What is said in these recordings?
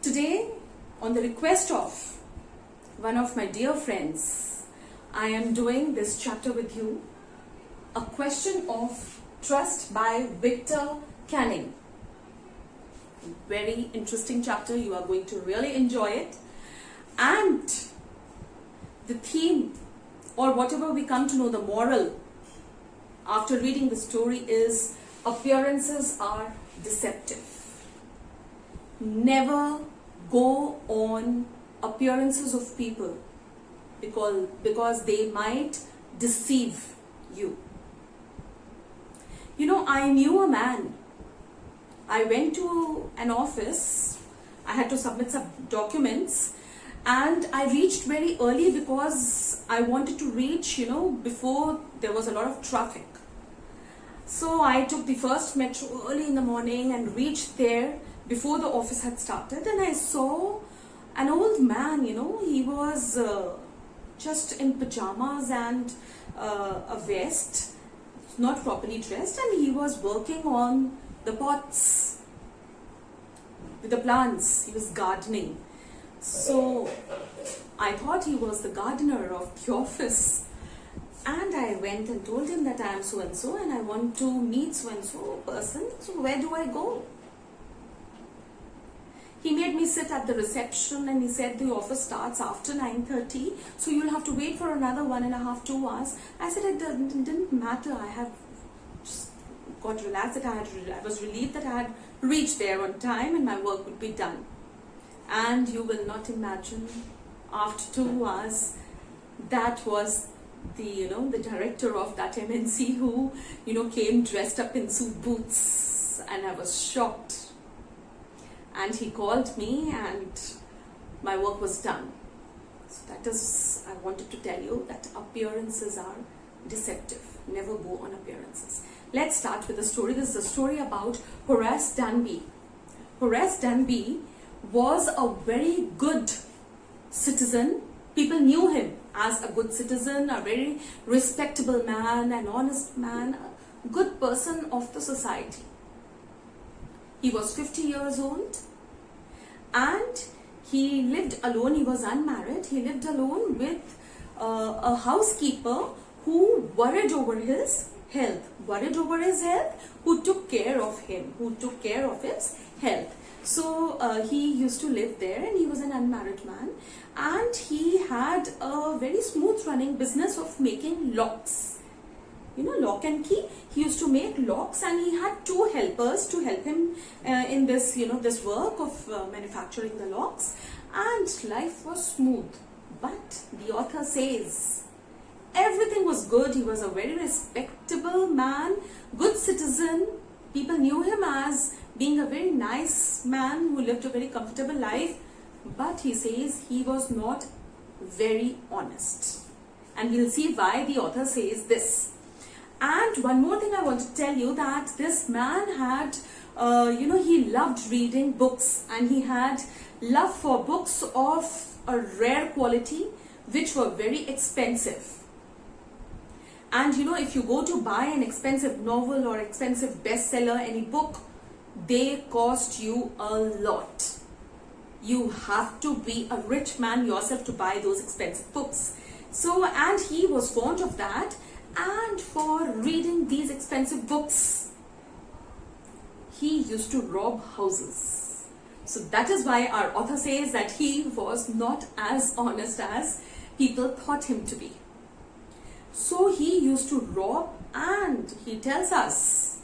Today, on the request of one of my dear friends, I am doing this chapter with you, A Question of Trust by Victor Canning. Very interesting chapter, you are going to really enjoy it. And the theme, or whatever we come to know, the moral after reading the story is appearances are deceptive. Never go on appearances of people because they might deceive you. You know, I knew a man. I went to an office. I had to submit some documents and I reached very early because I wanted to reach, before there was a lot of traffic. So I took the first metro early in the morning and reached there before the office had started, and I saw an old man, he was just in pajamas and a vest, not properly dressed, and he was working on the pots with the plants. He was gardening. So I thought he was the gardener of the office. And I went and told him that I am so and so and I want to meet so and so person. So where do I go? He made me sit at the reception and he said the office starts after 9:30. So you'll have to wait for another 1.5 to 2 hours. I said it didn't matter. I have just got relaxed that I was relieved that I had reached there on time and my work would be done. And you will not imagine, after 2 hours, that was the director of that MNC who came dressed up in suit boots, and I was shocked. And he called me and my work was done. So that is, I wanted to tell you that appearances are deceptive. Never go on appearances. Let's start with the story. This is a story about Horace Danby. Horace Danby was a very good citizen. People knew him as a good citizen, a very respectable man, an honest man, a good person of the society. He was 50 years old and he lived alone. He was unmarried. He lived alone with a housekeeper who worried over his health. Who took care of him, who took care of his health. So he used to live there and he was an unmarried man, and he had a very smooth running business of making locks. Lock and key. He used to make locks and he had 2 helpers to help him in this, this work of manufacturing the locks, and life was smooth. But the author says everything was good. He was a very respectable man, good citizen. People knew him as being a very nice man who lived a very comfortable life, but he says he was not very honest. And we'll see why the author says this. And one more thing I want to tell you, that this man had, he loved reading books, and he had love for books of a rare quality which were very expensive. And if you go to buy an expensive novel or expensive bestseller, any book, they cost you a lot. You have to be a rich man yourself to buy those expensive books. So, and he was fond of that, and for reading these expensive books, he used to rob houses. So that is why our author says that he was not as honest as people thought him to be. So he used to rob, and he tells us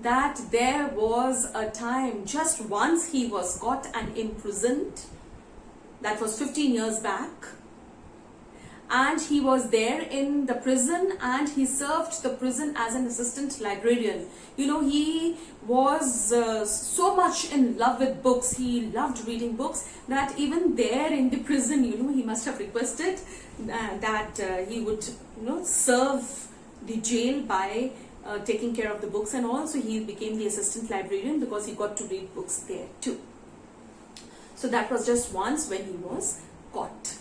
that there was a time, just once he was caught and imprisoned. That was 15 years back. And he was there in the prison and he served the prison as an assistant librarian. He was so much in love with books. He loved reading books that even there in the prison, he must have requested that he would, serve the jail by taking care of the books and all. So he became the assistant librarian because he got to read books there too. So that was just once when he was caught.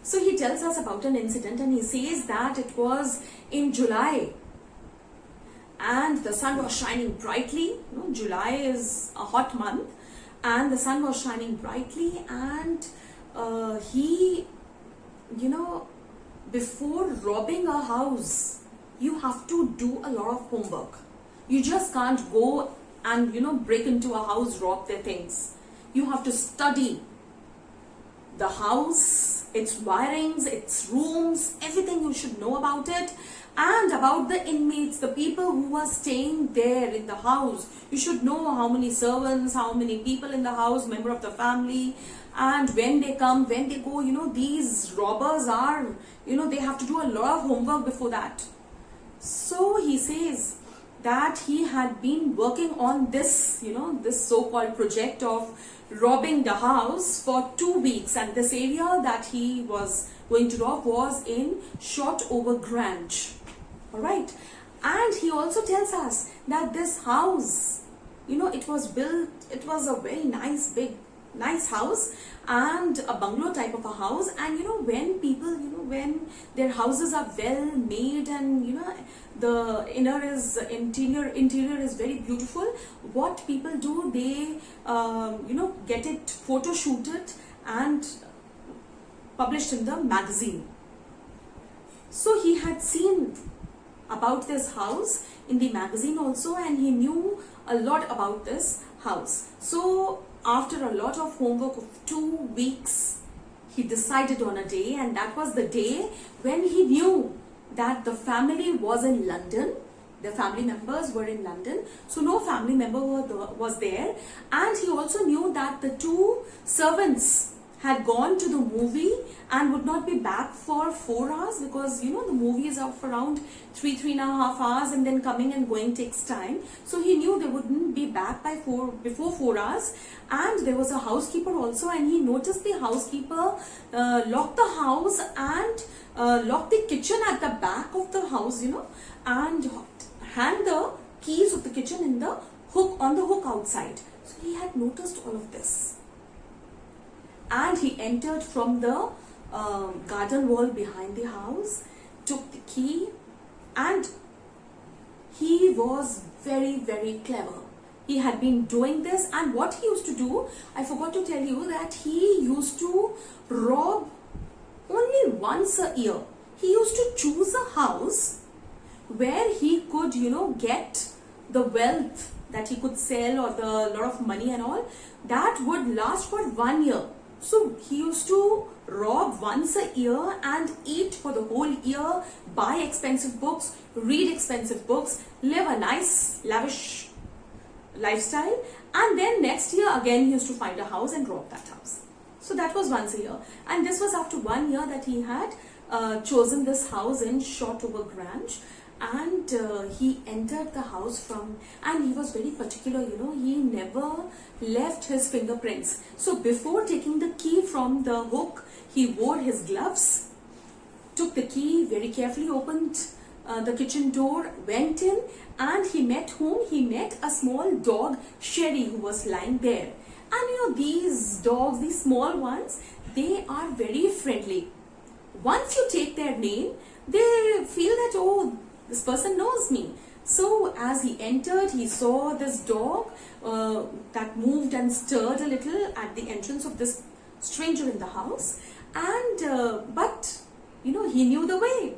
So he tells us about an incident and he says that it was in July and the sun was shining brightly. July is a hot month, and the sun was shining brightly, and he, you know, before robbing a house, you have to do a lot of homework. You just can't go and, you know, break into a house, rob their things. You have to study the house, its wirings, its rooms, everything you should know about it, and about the inmates, the people who are staying there in the house. You should know how many servants, how many people in the house, member of the family, and when they come, when they go. You know, these robbers are, you know, they have to do a lot of homework before that. So he says that he had been working on this, you know, this so-called project of robbing the house for 2 weeks, and this area that he was going to rob was in Shotover Grange. Alright, and he also tells us that this house, you know, it was built, it was a very nice, big, nice house, and a bungalow type of a house. And you know, when people, you know, when their houses are well made, and you know, the interior is very beautiful, what people do, they you know, get it photo shooted and published in the magazine. So he had seen about this house in the magazine also, and he knew a lot about this house. So after a lot of homework of 2 weeks, he decided on a day, and that was the day when he knew that the family was in London. The family members were in London, so no family member was there. And he also knew that the 2 servants had gone to the movie and would not be back for 4 hours, because you know, the movie is of around 3.5 hours, and then coming and going takes time. So he knew they wouldn't be back by before 4 hours. And there was a housekeeper also, and he noticed the housekeeper lock the house and lock the kitchen at the back of the house, you know, and hang the keys of the kitchen in the hook, on the hook outside. So he had noticed all of this, and he entered from the garden wall behind the house, took the key, and he was very, very clever. He had been doing this, and what he used to do, I forgot to tell you that he used to rob only once a year. He used to choose a house where he could, you know, get the wealth that he could sell, or the lot of money and all, that would last for 1 year. So he used to rob once a year and eat for the whole year, buy expensive books, read expensive books, live a nice, lavish lifestyle, and then next year again he used to find a house and rob that house. So that was once a year, and this was after 1 year that he had chosen this house in Shotover Grange. And he entered the house from, and he was very particular, you know, he never left his fingerprints. So before taking the key from the hook, he wore his gloves, took the key, very carefully opened the kitchen door, went in, and he met whom? He met a small dog, Sherry, who was lying there. And you know, these dogs, these small ones, they are very friendly. Once you take their name, they feel that, oh, this person knows me. So as he entered, he saw this dog that moved and stirred a little at the entrance of this stranger in the house. And but you know, he knew the way.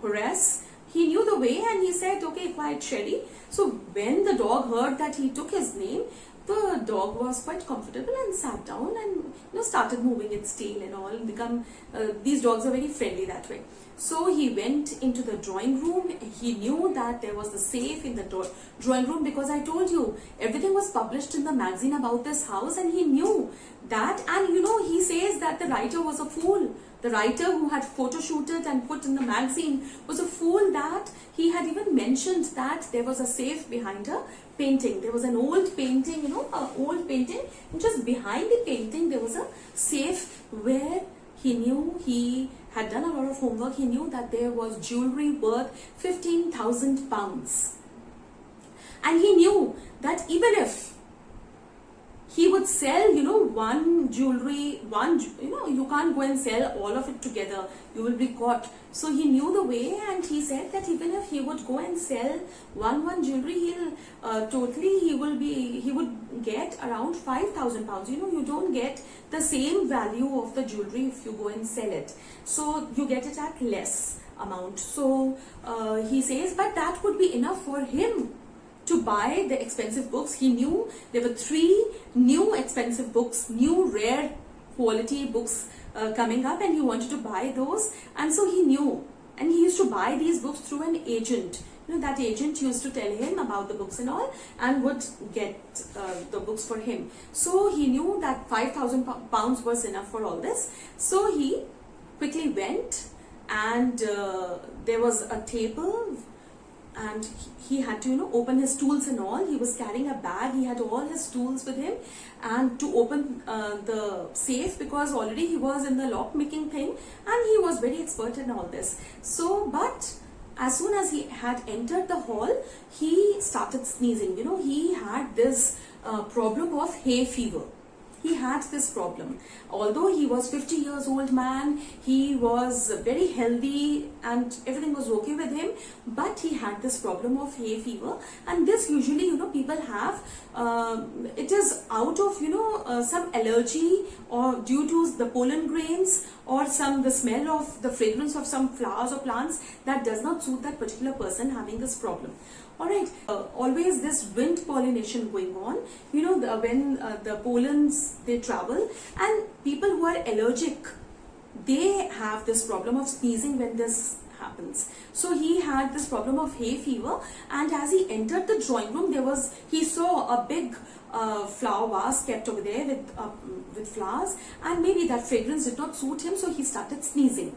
Horace, he knew the way, and he said, okay, quiet, Sherry. So when the dog heard that he took his name, the dog was quite comfortable and sat down and, you know, started moving its tail and all. These dogs are very friendly that way. So he went into the drawing room. He knew that there was the safe in the drawing room, because I told you everything was published in the magazine about this house, and he knew that. And you know, he says that the writer was a fool. The writer who had photoshooted and put in the magazine was a fool, that he had even mentioned that there was a safe behind a painting. There was an old painting, you know, an old painting, and just behind the painting there was a safe where he knew, he had done a lot of homework. He knew that there was jewelry worth 15,000 pounds. And he knew that even if he would sell, you know, one jewelry, you know, you can't go and sell all of it together. You will be caught. So he knew the way, and he said that even if he would go and sell one jewelry, he will would get around 5,000 pounds. You know, you don't get the same value of the jewelry if you go and sell it. So you get it at less amount. So he says, but that would be enough for him to buy the expensive books. He knew there were 3 new expensive books, new rare quality books coming up, and he wanted to buy those. And so he knew, and he used to buy these books through an agent. You know, that agent used to tell him about the books and all, and would get the books for him. So he knew that 5,000 pounds was enough for all this. So he quickly went, and there was a table, and he had to, you know, open his tools and all. He was carrying a bag, he had all his tools with him, and to open the safe, because already he was in the lock making thing, and he was very expert in all this. So, but as soon as he had entered the hall, he started sneezing. You know, he had this problem of hay fever. He had this problem. Although he was 50 years old man, he was very healthy and everything was okay with him, but he had this problem of hay fever. And this usually, you know, people have, it is out of, you know, some allergy, or due to the pollen grains, or the smell of the fragrance of some flowers or plants that does not suit that particular person having this problem. Alright, always this wind pollination going on, you know, when the pollens, they travel, and people who are allergic, they have this problem of sneezing when this happens. So he had this problem of hay fever, and as he entered the drawing room, he saw a big flower vase kept over there with flowers, and maybe that fragrance did not suit him, so he started sneezing.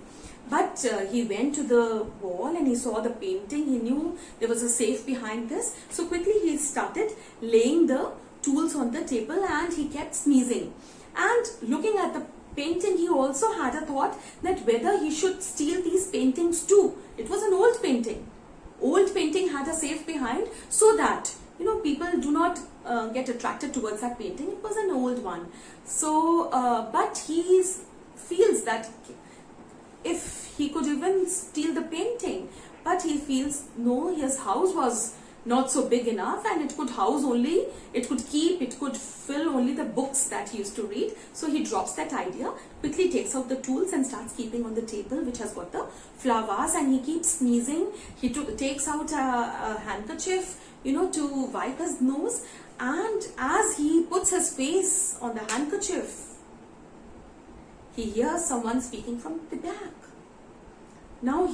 But he went to the wall and he saw the painting. He knew there was a safe behind this. So quickly he started laying the tools on the table, and he kept sneezing. And looking at the painting, he also had a thought that whether he should steal these paintings too. It was an old painting. Old painting had a safe behind, so that, you know, people do not get attracted towards that painting. It was an old one. So, but he feels that if he could even steal the painting, but he feels no, his house was not so big enough, and it could house only, it could fill only the books that he used to read. So he drops that idea, quickly takes out the tools and starts keeping on the table which has got the flower vase, and he keeps sneezing. He takes out a handkerchief, you know, to wipe his nose, and as he puts his face on the handkerchief, he hears someone speaking from the back. Now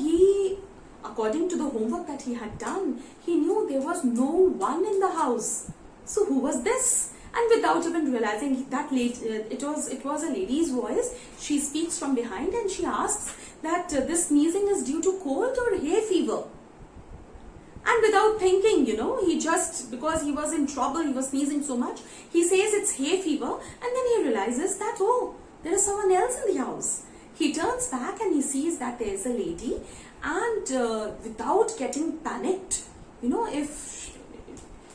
according to the homework that he had done, he knew there was no one in the house. So who was this? And without even realizing that it was a lady's voice. She speaks from behind and she asks that this sneezing is due to cold or hay fever. And without thinking, you know, he just, because he was in trouble, he was sneezing so much, he says it's hay fever, and then he realizes that, oh, there is someone else in the house. He turns back and he sees that there is a lady, and without getting panicked, you know, if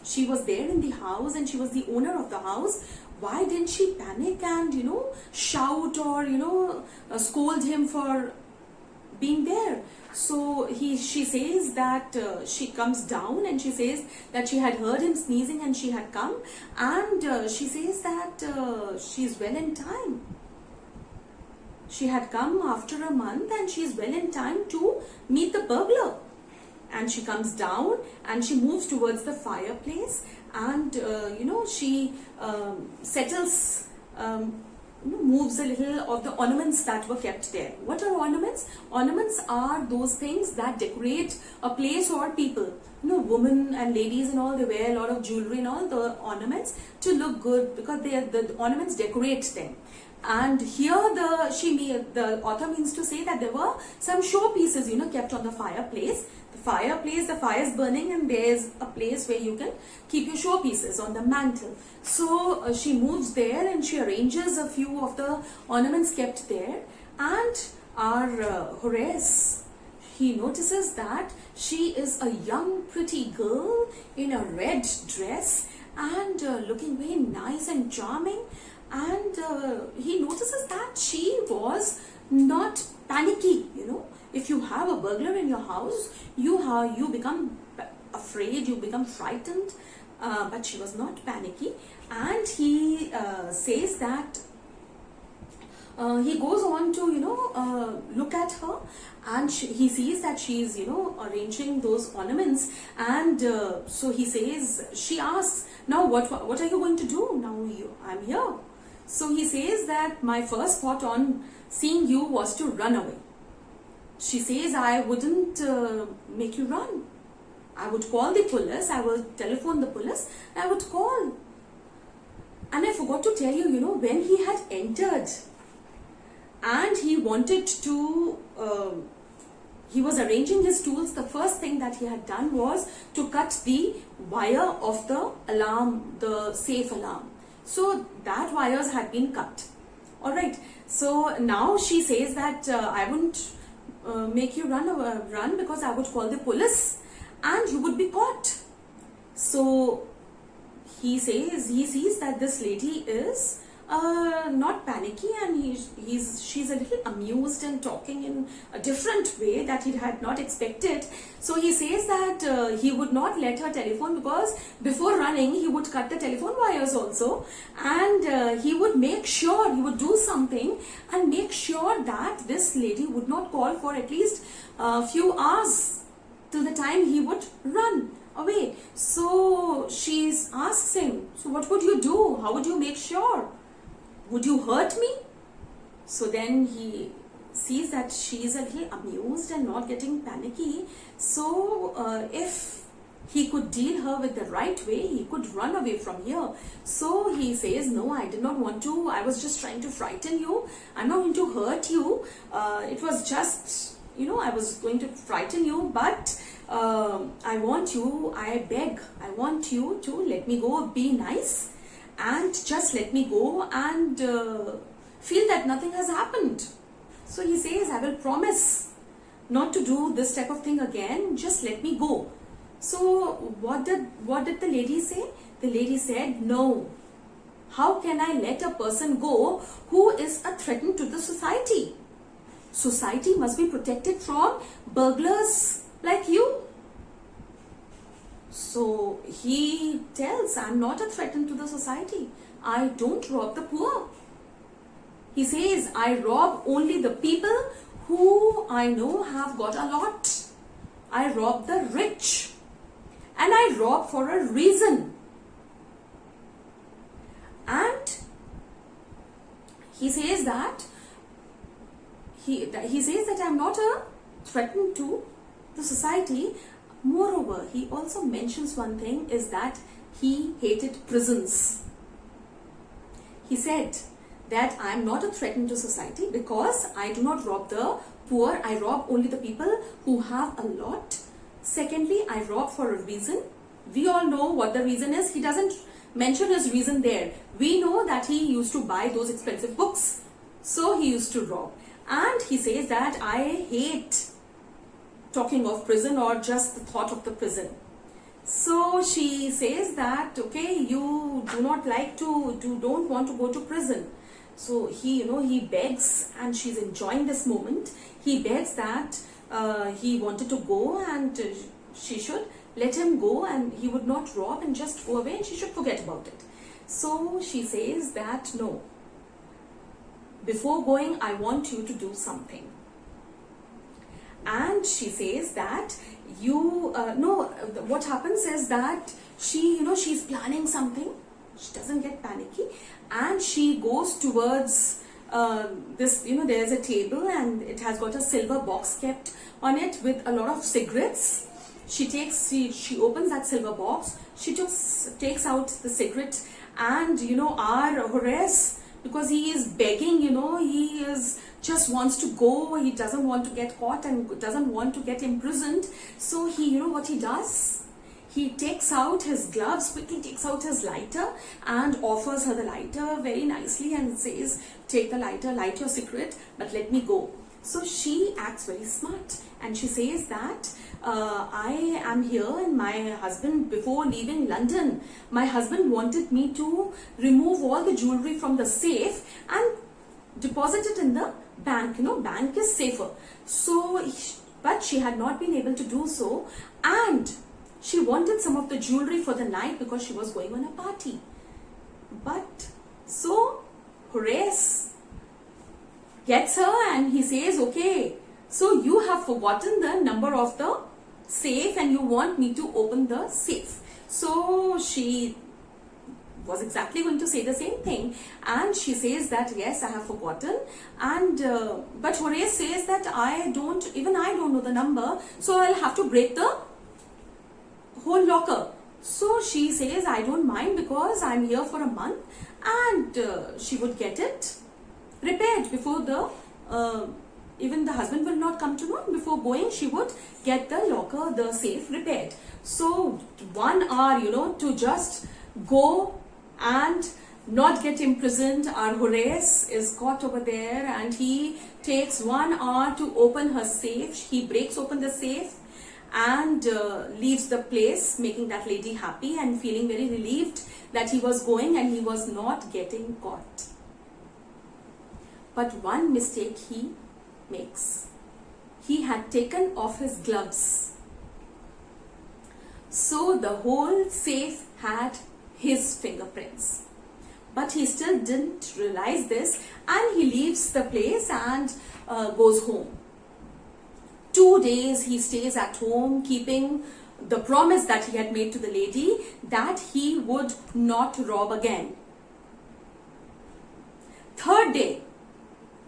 she was there in the house and she was the owner of the house, why didn't she panic and, you know, shout or, you know, scold him for being there? So she says that she comes down and she says that she had heard him sneezing and she had come, and she says that she's well in time. She had come after a month and she's well in time to meet the burglar. And she comes down and she moves towards the fireplace, and you know, she settles, moves a little of the ornaments that were kept there. What are ornaments? Ornaments are those things that decorate a place or people. You know, women and ladies and all, they wear a lot of jewelry and all the ornaments to look good, because the ornaments decorate them. And here the author means to say that there were some show pieces, you know, kept on the fireplace. The fire is burning, and there's a place where you can keep your show pieces on the mantle. So she moves there and she arranges a few of the ornaments kept there. And our Horace, he notices that she is a young pretty girl in a red dress and looking very nice and charming. And he notices that she was not panicky. You know, if you have a burglar in your house, you become afraid, you become frightened. but she was not panicky. And he says that he goes on to, look at her, and he sees that she's, arranging those ornaments. And so he says, she asks, now what are you going to do? Now I'm here. So he says that my first thought on seeing you was to run away. She says, I wouldn't make you run. I would call the police, I would telephone the police, I would call. And I forgot to tell you, when he had entered and he wanted to, he was arranging his tools, the first thing that he had done was to cut the wire of the alarm, the safe alarm. So that wires had been cut. Alright, so now she says that I wouldn't make you run because I would call the police and you would be caught. So he sees that this lady is not panicky, and she's a little amused and talking in a different way that he had not expected. So he says that he would not let her telephone, because before running he would cut the telephone wires also, and he would make sure, he would do something and make sure that this lady would not call for at least a few hours till the time he would run away. So she asks him, so what would you do? How would you make sure? Would you hurt me? So then he sees that she is a little amused and not getting panicky. So if he could deal her with the right way, he could run away from here. So he says, no, I did not want to. I was just trying to frighten you. I'm not going to hurt you. It was just, I was going to frighten you, but I want you, I beg, I want you to let me go, be nice, and just let me go and feel that nothing has happened. So he says, I will promise not to do this type of thing again, just let me go. So what did the lady say? The lady said, no. How can I let a person go who is a threat to the society? Society must be protected from burglars like you. So he tells, I'm not a threat to the society. I don't rob the poor. He says, I rob only the people who I know have got a lot. I rob the rich. And I rob for a reason. And he says that he says that I'm not a threat to the society. Moreover, he also mentions one thing, is that he hated prisons. He said that I am not a threat to society because I do not rob the poor. I rob only the people who have a lot. Secondly, I rob for a reason. We all know what the reason is. He doesn't mention his reason there. We know that he used to buy those expensive books, so he used to rob. And he says that I hate talking of prison or just the thought of the prison. So she says that, okay, you do not like to, don't want to go to prison. So he, he begs, and she's enjoying this moment. He begs that he wanted to go, and she should let him go, and he would not rob and just go away, and she should forget about it. So she says that, no, before going, I want you to do something. And she says that what happens is that she, she's planning something. She doesn't get panicky, and she goes towards this, there's a table, and it has got a silver box kept on it with a lot of cigarettes. She opens that silver box. She just takes out the cigarette, and our Horace, because he is begging, he is just wants to go. He doesn't want to get caught and doesn't want to get imprisoned. So he, what he does? He takes out his gloves, quickly takes out his lighter and offers her the lighter very nicely and says, take the lighter, light your cigarette, but let me go. So she acts very smart, and she says that I am here, and my husband, before leaving London, my husband wanted me to remove all the jewelry from the safe and deposit it in the bank. Bank is safer. So, but she had not been able to do so, and She wanted some of the jewelry for the night because she was going on a party. But so Horace gets her and he says, okay, so you have forgotten the number of the safe and you want me to open the safe. So she was exactly going to say the same thing, and she says that yes, I have forgotten, and but Horace says that I don't know the number, so I'll have to break the whole locker. So she says, I don't mind because I'm here for a month, and she would get it repaired before the even the husband will not come to know. Before going, she would get the locker, the safe repaired. So 1 hour, to just go and not get imprisoned. Our Horace is caught over there, and he takes 1 hour to open her safe. He breaks open the safe and leaves the place, making that lady happy and feeling very relieved that he was going and he was not getting caught. But one mistake he makes. He had taken off his gloves. So the whole safe had his fingerprints. But he still didn't realize this, and he leaves the place and goes home. 2 days he stays at home, keeping the promise that he had made to the lady that he would not rob again. 3rd day,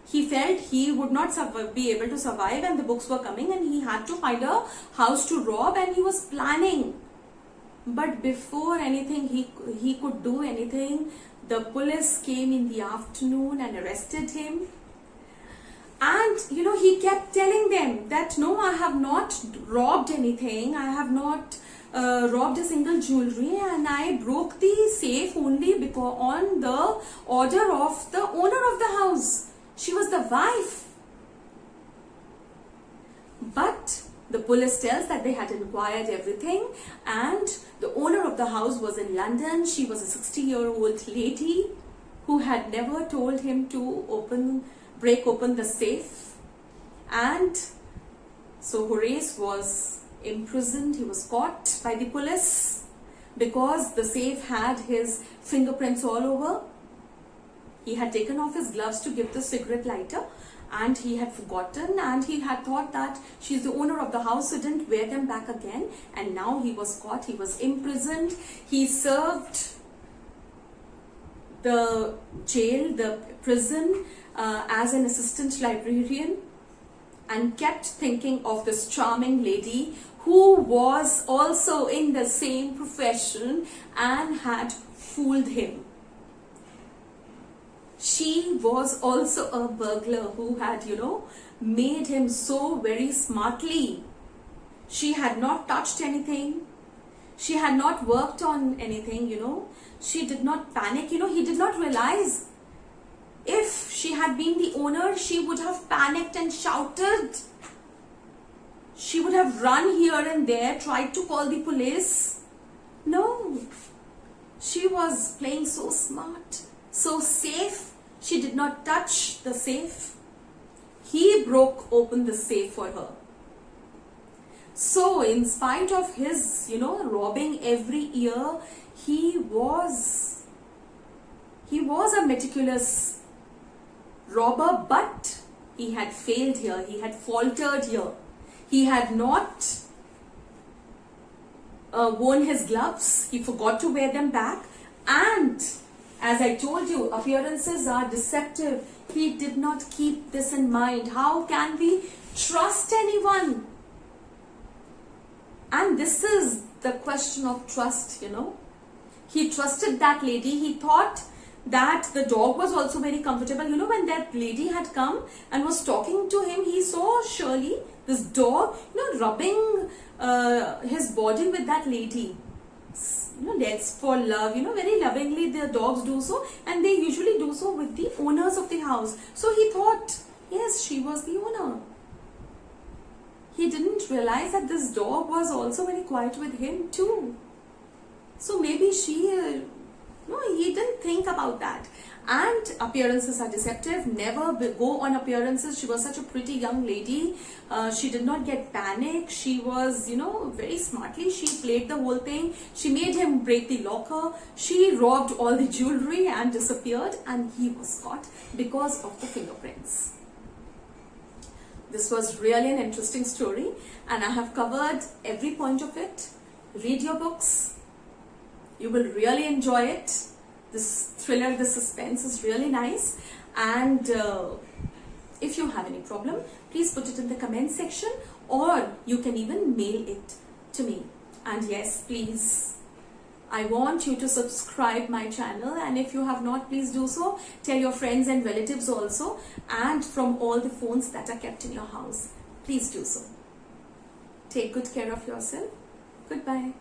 he felt he would not be able to survive, and the books were coming, and he had to find a house to rob, and he was planning. But before anything he could do anything, the police came in the afternoon and arrested him. And he kept telling them that no, I have not robbed anything, I have not robbed a single jewelry, and I broke the safe only because on the order of the owner of the house. She was the wife. But the police tells that they had inquired everything, and the owner of the house was in London. She was a 60-year-old lady who had never told him to break open the safe. And so Horace was imprisoned. He was caught by the police because the safe had his fingerprints all over. He had taken off his gloves to give the cigarette lighter, and he had forgotten, and he had thought that she's the owner of the house, so didn't wear them back again. And now he was caught, he was imprisoned. He served the jail, the prison, as an assistant librarian, and kept thinking of this charming lady who was also in the same profession and had fooled him. She was also a burglar who had, made him so very smartly. She had not touched anything. She had not worked on anything, She did not panic, he did not realize. If she had been the owner, she would have panicked and shouted. She would have run here and there, tried to call the police. No. She was playing so smart, so safe. She did not touch the safe. He broke open the safe for her. So in spite of his, robbing every year, he was a meticulous robber, but he had failed here. He had faltered here. He had not worn his gloves. He forgot to wear them back, and as I told you, appearances are deceptive. He did not keep this in mind. How can we trust anyone? And this is the question of trust, He trusted that lady. He thought that the dog was also very comfortable. When that lady had come and was talking to him, he saw Shirley, this dog, rubbing his body with that lady. That's for love, very lovingly the dogs do so, and they usually do so with the owners of the house. So he thought, yes, she was the owner. He didn't realize that this dog was also very quiet with him too. So maybe he didn't think about that. And appearances are deceptive. Never go on appearances. She was such a pretty young lady. She did not get panic. She was, very smartly, she played the whole thing. She made him break the locker. She robbed all the jewelry and disappeared, and he was caught because of the fingerprints. This was really an interesting story, and I have covered every point of it. Read your books. You will really enjoy it. This thriller, the suspense is really nice. And if you have any problem, please put it in the comment section, or you can even mail it to me. And yes, please, I want you to subscribe my channel, and if you have not, please do so. Tell your friends and relatives also, and from all the phones that are kept in your house, please do so. Take good care of yourself. Goodbye.